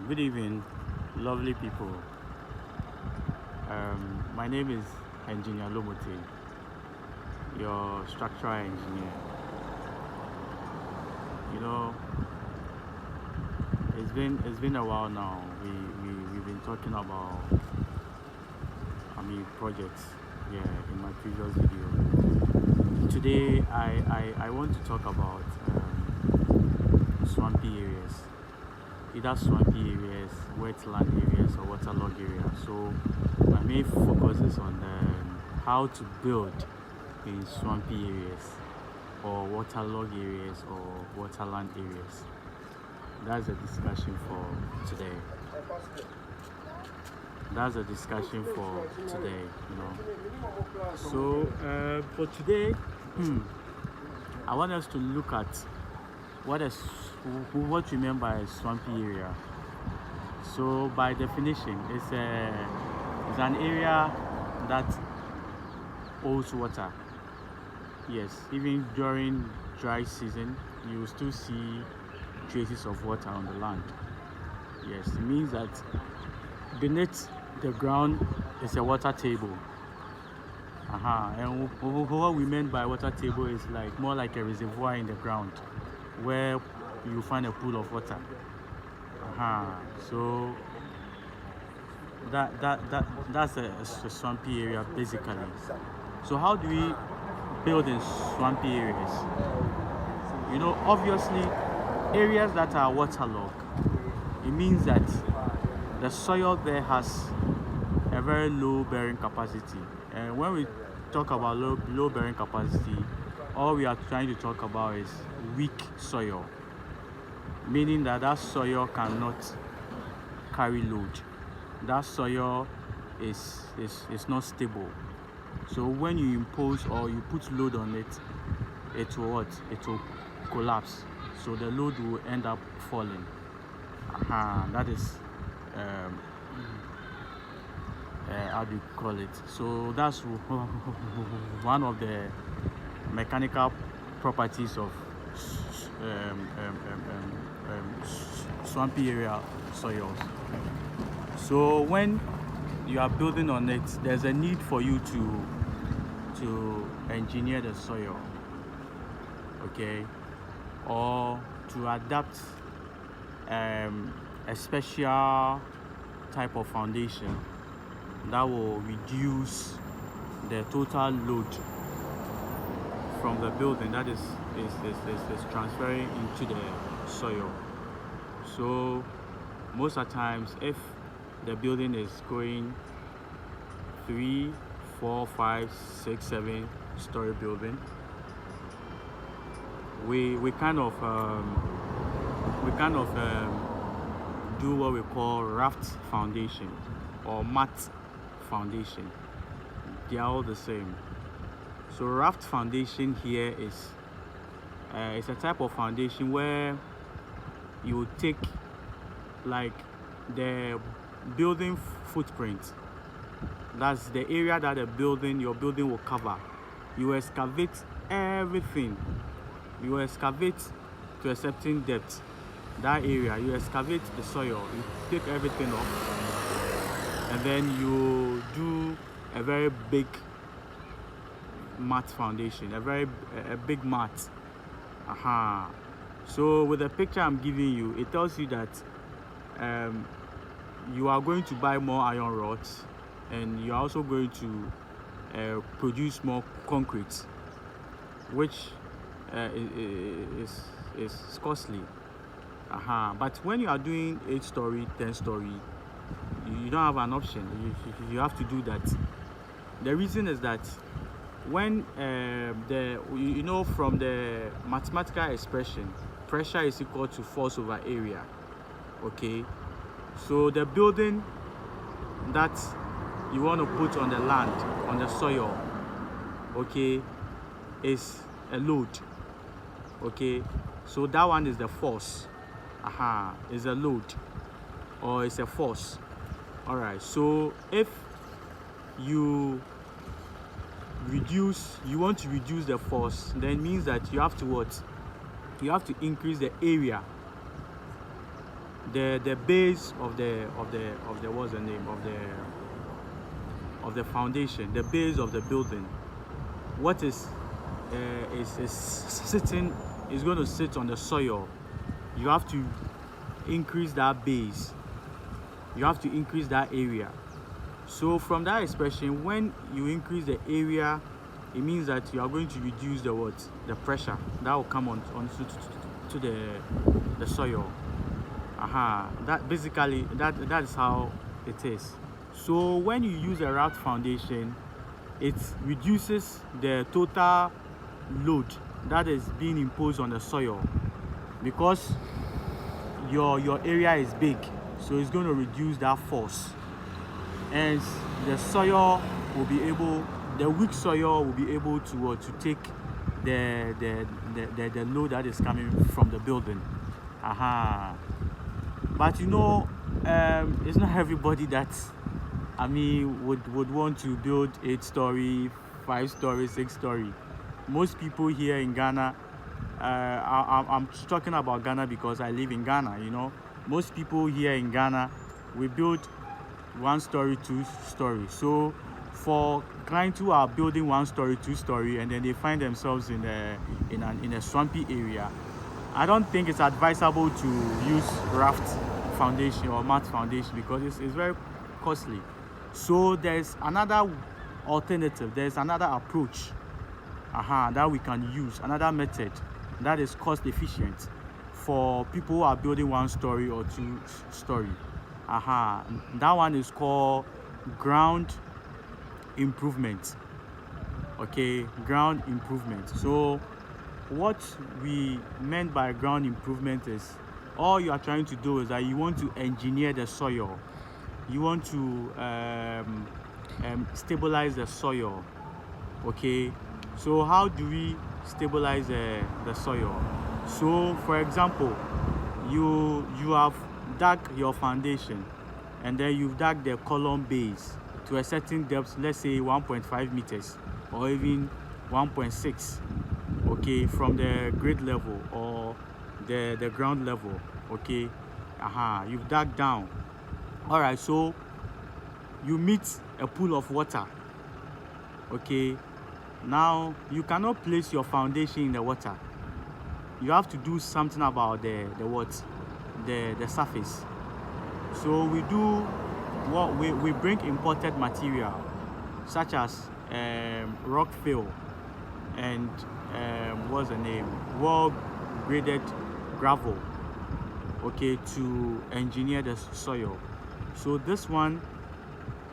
Good evening, lovely people. My name is Engineer Lomote, your structural engineer. You know, it's been a while now. We've been talking about projects. Yeah, in my previous video. Today I want to talk about swampy areas. Either swampy areas, wetland areas, or waterlogged areas. So my main focus is on how to build in swampy areas, or waterlogged areas, or waterland areas. That's a discussion for today. That's a discussion for today. So for today, I want us to look at what we mean by a swampy area. So by definition, it's an area that holds water. Yes, even during dry season, you will still see traces of water on the land. Yes, it means that beneath the ground is a water table. And what we meant by water table is like more like a reservoir in the ground where you find a pool of water. So that's a swampy area basically. So how do we build in swampy areas? Obviously areas that are waterlogged, it means that the soil there has a very low bearing capacity. And when we talk about low bearing capacity, all we are trying to talk about is weak soil, meaning that soil cannot carry load. That soil is not stable. So when you impose or you put load on it, it will collapse. So the load will end up falling. That is how do you call it? So that's one of the mechanical properties of swampy area soils. So when you are building on it, there's a need for you to engineer the soil, okay, or to adapt a special type of foundation that will reduce the total load from the building that is transferring into the soil. So most of the times, if the building is going 3, 4, 5, 6, 7 story building, we kind of do what we call raft foundation or mat foundation. They are all the same. So raft foundation here is it's a type of foundation where you take like the building footprint. That's the area that your building will cover. You excavate everything. You excavate to a certain depth. That area, you excavate the soil, you take everything off, and then you do a very big mat foundation, a big mat. So with the picture I'm giving you, it tells you that you are going to buy more iron rods, and you're also going to produce more concrete, which is costly. But when you are doing 8-story, 10-story, you don't have an option. You have to do that. The reason is that when from the mathematical expression, pressure is equal to force over area. Okay, so the building that you want to put on the land, on the soil, okay, is a load. Okay, so that one is the force. Is a load or it's a force. All right, so if you want to reduce the force, then it means that you have to increase the area the base of the what's the name of the foundation, the base of the building, what is sitting is going to sit on the soil. You have to increase that base, you have to increase that area. So from that expression, when you increase the area, it means that you are going to reduce the pressure that will come on to the soil. That basically that is how it is. So when you use a raft foundation, it reduces the total load that is being imposed on the soil, because your area is big, so it's going to reduce that force, and the soil will be able, the weak soil will be able to take the load that is coming from the building. But you know, it's not everybody that would want to build 8-story, 5-story, 6-story. Most people here in Ghana, I'm talking about Ghana because I live in Ghana, you know. Most people here in Ghana, we build 1-story, 2-story. So for clients who are building 1-story, 2-story, and then they find themselves in a swampy area, I don't think it's advisable to use raft foundation or mat foundation, because it's very costly. So there's another alternative, there's another approach that we can use, another method that is cost efficient for people who are building 1-story or 2-story. That one is called ground improvement. Okay, ground improvement. So what we meant by ground improvement is, all you are trying to do is that you want to engineer the soil, you want to stabilize the soil. Okay, so how do we stabilize the soil? So for example, you have dug your foundation, and then you've dug the column base to a certain depth, let's say 1.5 meters or even 1.6, okay, from the grade level or the ground level. Okay, you've dug down. All right, so you meet a pool of water. Okay, now you cannot place your foundation in the water. You have to do something about the surface. So we do what we bring imported material such as rock fill and what's the name, well graded gravel, okay, to engineer the soil. So this one,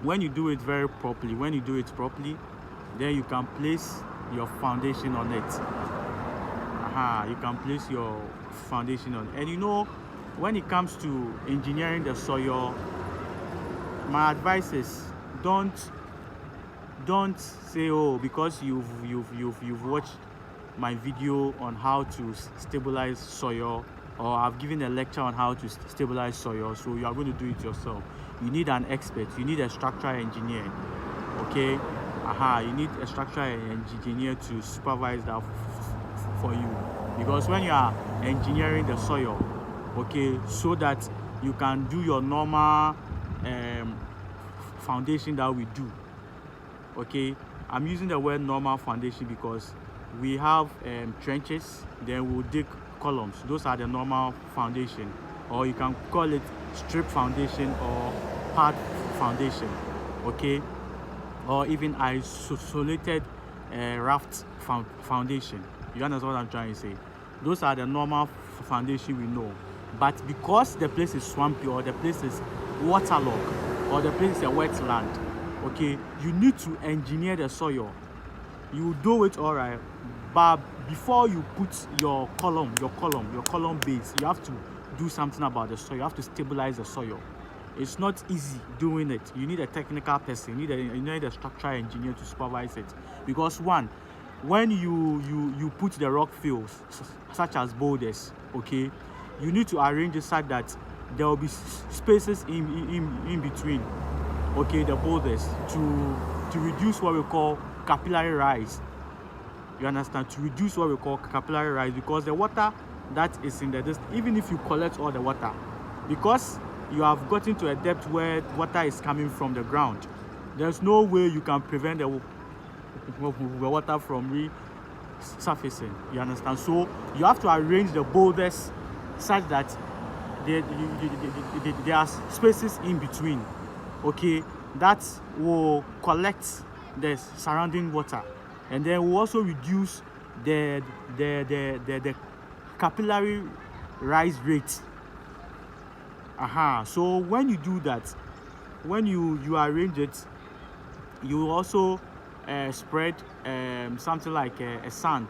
when you do it properly, then you can place your foundation on it. You can place your foundation on. And you know, when it comes to engineering the soil, my advice is don't say, oh, because you've watched my video on how to stabilize soil, or I've given a lecture on how to stabilize soil, so you are going to do it yourself. You need an expert, you need a structural engineer. Okay, you need a structural engineer to supervise that for you, because when you are engineering the soil, okay, so that you can do your normal foundation that we do. Okay, I'm using the word normal foundation because we have trenches, then we'll dig columns. Those are the normal foundation, or you can call it strip foundation or pad foundation. Okay, or even isolated raft foundation. You understand what I'm trying to say? Those are the normal foundation we know. But because the place is swampy, or the place is waterlogged, or the place is a wetland, okay, you need to engineer the soil. You do it all right, but before you put your column base, you have to do something about the soil. You have to stabilize the soil. It's not easy doing it. You need a technical person, you need a structural engineer to supervise it. Because one, when you put the rock fills, such as boulders, okay, you need to arrange it such that there will be spaces in between, okay, the boulders, to reduce what we call capillary rise. You understand? To reduce what we call capillary rise, because the water that is in the distance, even if you collect all the water, because you have gotten to a depth where water is coming from the ground. There's no way you can prevent the water from resurfacing. You understand? So you have to arrange the boulders such that there are spaces in between, okay, that will collect the surrounding water, and then will also reduce the capillary rise rate. So when you do that, when you arrange it, you also spread something like a sand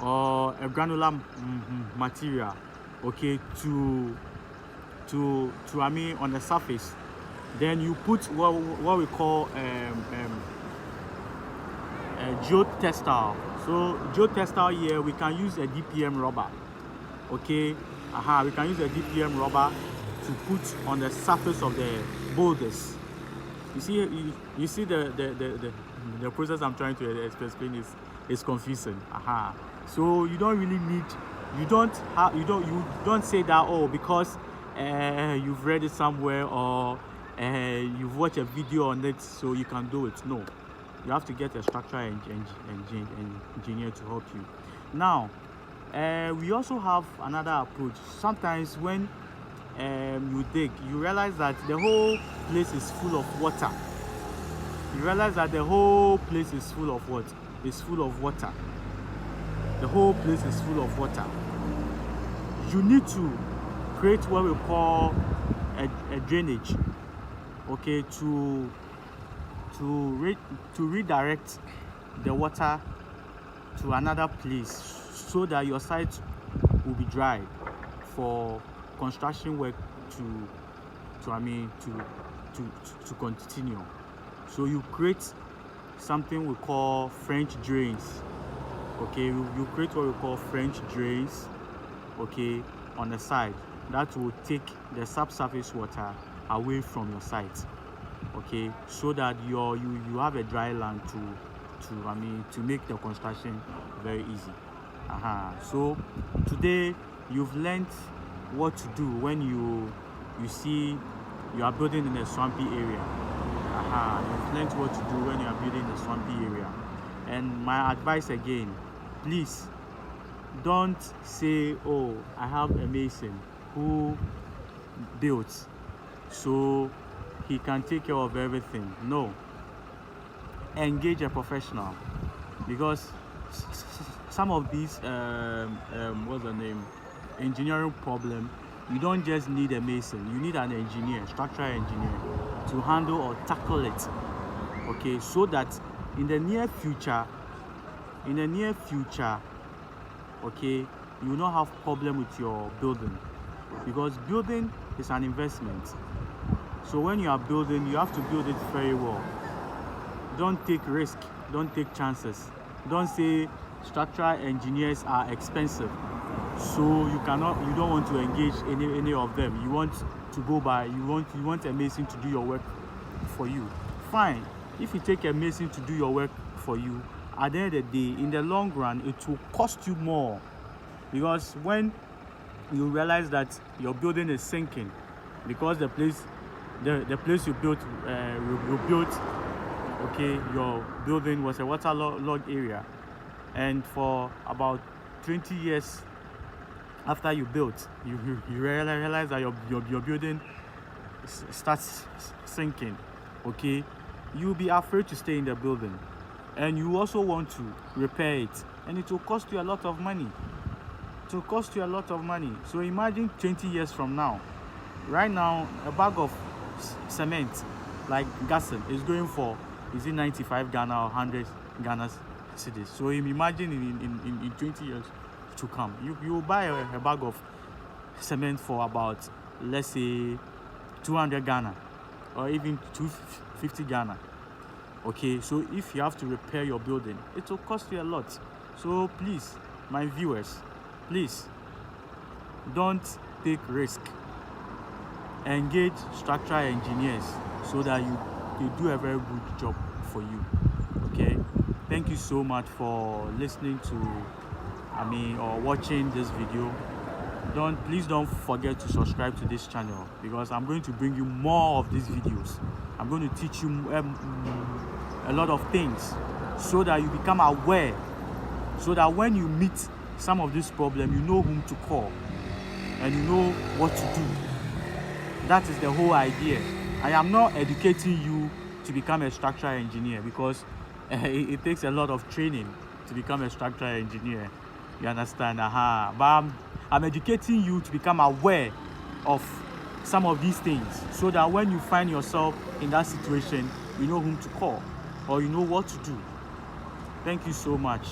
or a granular material, okay, to I mean on the surface. Then you put what we call geotextile. So geotextile here, we can use a DPM rubber, okay. We can use a DPM rubber to put on the surface of the boulders. You see the process I'm trying to explain is confusing. So you don't really need, you don't say that, oh, because you've read it somewhere or you've watched a video on it, so you can do it. No, you have to get a structural engineer to help you. Now, we also have another approach. Sometimes when you dig, you realize that the whole place is full of water. You realize that the whole place is full of what? It's full of water. The whole place is full of water. You need to create what we call a drainage, okay, to redirect the water to another place so that your site will be dry for construction work to continue. So you create something we call French drains, okay. You create what we call French drains, okay, on the side that will take the subsurface water away from your site, okay, so that you have a dry land to make the construction very easy. So today you've learned what to do when you see you are building in a swampy area. You've learned what to do when you are building in a swampy area. And my advice again, please don't say, oh, I have a mason who built, so he can take care of everything. No, engage a professional, because some of these what's the name, engineering problem, you don't just need a mason, you need an engineer, structural engineer, to handle or tackle it, okay, so that in the near future, okay, you will not have problem with your building, because building is an investment. So when you are building, you have to build it very well. Don't take risk, don't take chances. Don't say structural engineers are expensive, so you don't want to engage any of them. You want to go by, you want a mason to do your work for you. Fine, if you take a mason to do your work for you, at the end of the day, in the long run, it will cost you more, because when you realize that your building is sinking because the place you built, okay, your building was a waterlogged area, and for about 20 years after you built, you realize that your building starts sinking, okay, you'll be afraid to stay in the building, and you also want to repair it, and it will cost you a lot of money. So imagine 20 years from now. Right now, a bag of cement like Gassen is going for, is it 95 Ghana or 100 Ghana cedis? So imagine in 20 years to come, you will buy a bag of cement for about, let's say, 200 Ghana or even 250 Ghana, okay. So if you have to repair your building, it will cost you a lot. So please, my viewers, please don't take risk. Engage structural engineers so that they do a very good job for you, okay. Thank you so much for listening to or watching this video. please don't forget to subscribe to this channel, because I'm going to bring you more of these videos. I'm going to teach you a lot of things, so that you become aware, so that when you meet some of this problem, you know whom to call and you know what to do. That is the whole idea. I am not educating you to become a structural engineer, because it takes a lot of training to become a structural engineer. You understand? But I'm educating you to become aware of some of these things, so that when you find yourself in that situation, you know whom to call or you know what to do. Thank you so much.